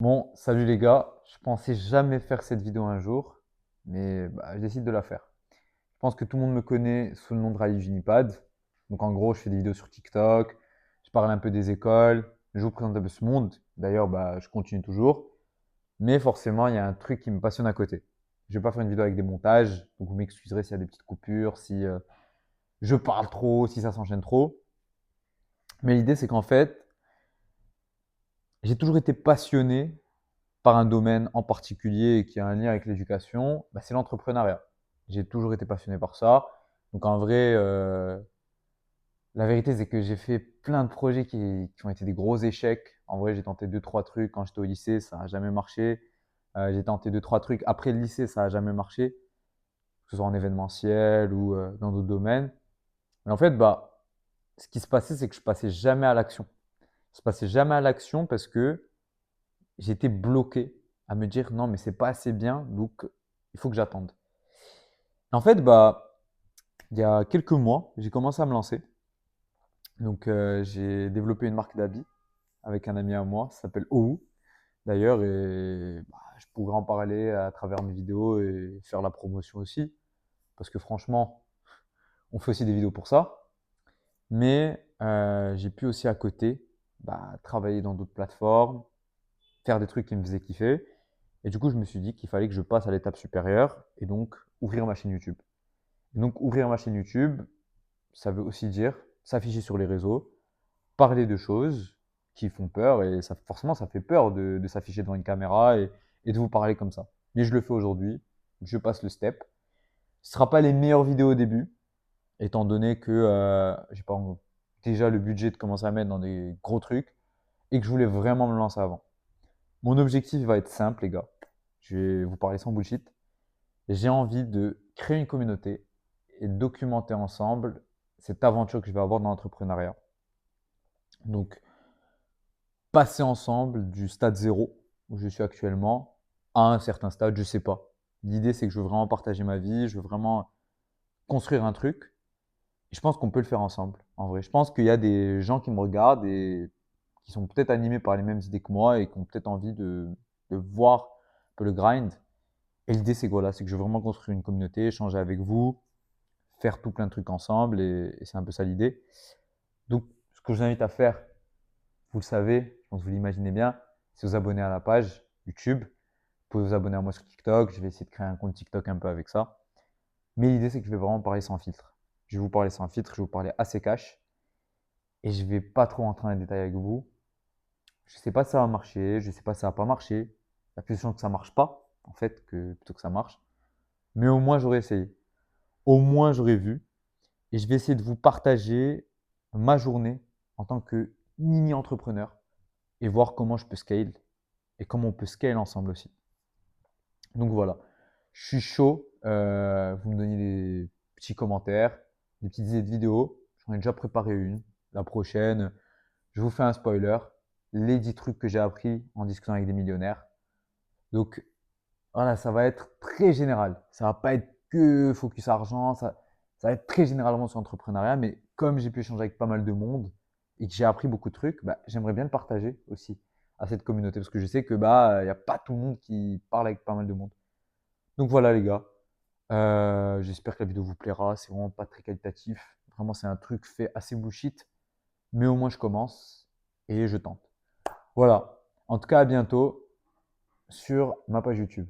Bon, salut les gars, je pensais jamais faire cette vidéo un jour, mais je décide de la faire. Je pense que tout le monde me connaît sous le nom de Rally Junipad. Donc en gros, je fais des vidéos sur TikTok, je parle un peu des écoles, je vous présente un peu ce monde. D'ailleurs, je continue toujours. Mais forcément, il y a un truc qui me passionne à côté. Je vais pas faire une vidéo avec des montages, donc vous m'excuserez s'il y a des petites coupures, si je parle trop, si ça s'enchaîne trop. Mais l'idée, c'est qu'en fait, j'ai toujours été passionné par un domaine en particulier qui a un lien avec l'éducation, c'est l'entrepreneuriat. J'ai toujours été passionné par ça. Donc en vrai, la vérité c'est que j'ai fait plein de projets qui ont été des gros échecs. En vrai, j'ai tenté deux trois trucs quand j'étais au lycée, ça n'a jamais marché. J'ai tenté deux trois trucs après le lycée, ça n'a jamais marché, que ce soit en événementiel ou dans d'autres domaines. Mais en fait, ce qui se passait, c'est que je passais jamais à l'action. Je passais jamais à l'action parce que j'étais bloqué à me dire non, mais c'est pas assez bien, donc il faut que j'attende. En fait, il y a quelques mois, j'ai commencé à me lancer. Donc, j'ai développé une marque d'habits avec un ami à moi, ça s'appelle OU d'ailleurs, et je pourrais en parler à travers mes vidéos et faire la promotion aussi, parce que franchement, on fait aussi des vidéos pour ça. Mais j'ai pu aussi à côté travailler dans d'autres plateformes, faire des trucs qui me faisaient kiffer. Et du coup, je me suis dit qu'il fallait que je passe à l'étape supérieure et donc ouvrir ma chaîne YouTube. Et donc, ouvrir ma chaîne YouTube, ça veut aussi dire s'afficher sur les réseaux, parler de choses qui font peur et ça, forcément, ça fait peur de s'afficher devant une caméra et de vous parler comme ça. Mais je le fais aujourd'hui, je passe le step. Ce ne sera pas les meilleures vidéos au début, étant donné que j'ai pas déjà le budget de commencer à mettre dans des gros trucs et que je voulais vraiment me lancer avant. Mon objectif va être simple, les gars. Je vais vous parler sans bullshit. J'ai envie de créer une communauté et documenter ensemble cette aventure que je vais avoir dans l'entrepreneuriat. Donc, passer ensemble du stade zéro où je suis actuellement à un certain stade, je sais pas. L'idée, c'est que je veux vraiment partager ma vie, je veux vraiment construire un truc. Et je pense qu'on peut le faire ensemble, en vrai. Je pense qu'il y a des gens qui me regardent et qui sont peut-être animés par les mêmes idées que moi et qui ont peut-être envie de voir un peu le grind. Et l'idée, c'est que voilà, c'est que je veux vraiment construire une communauté, échanger avec vous, faire tout plein de trucs ensemble et c'est un peu ça l'idée. Donc, ce que je vous invite à faire, vous le savez, je pense que vous l'imaginez bien, c'est vous abonner à la page YouTube. Vous pouvez vous abonner à moi sur TikTok. Je vais essayer de créer un compte TikTok un peu avec ça. Mais l'idée, c'est que je vais vraiment parler sans filtre. Je vais vous parler sans filtre, je vais vous parler assez cash. Et je vais pas trop rentrer dans les détails avec vous. Je sais pas si ça va marcher, je sais pas si ça va pas marcher. Il y a plus de chances que ça marche pas, en fait, que plutôt que ça marche. Mais au moins, j'aurais essayé. Au moins, j'aurais vu. Et je vais essayer de vous partager ma journée en tant que mini entrepreneur et voir comment je peux scale et comment on peut scale ensemble aussi. Donc voilà, je suis chaud. Vous me donnez des petits commentaires, des petites idées de vidéos. J'en ai déjà préparé une. La prochaine, je vous fais un spoiler. Les 10 trucs que j'ai appris en discutant avec des millionnaires. Donc voilà, ça va être très général. Ça va pas être que focus argent. Ça va être très généralement sur l'entrepreneuriat. Mais comme j'ai pu échanger avec pas mal de monde et que j'ai appris beaucoup de trucs, j'aimerais bien le partager aussi à cette communauté. Parce que je sais que il n'y a pas tout le monde qui parle avec pas mal de monde. Donc voilà les gars. J'espère que la vidéo vous plaira. C'est vraiment pas très qualitatif. Vraiment, c'est un truc fait assez bullshit. Mais au moins, je commence et je tente. Voilà. En tout cas, à bientôt sur ma page YouTube.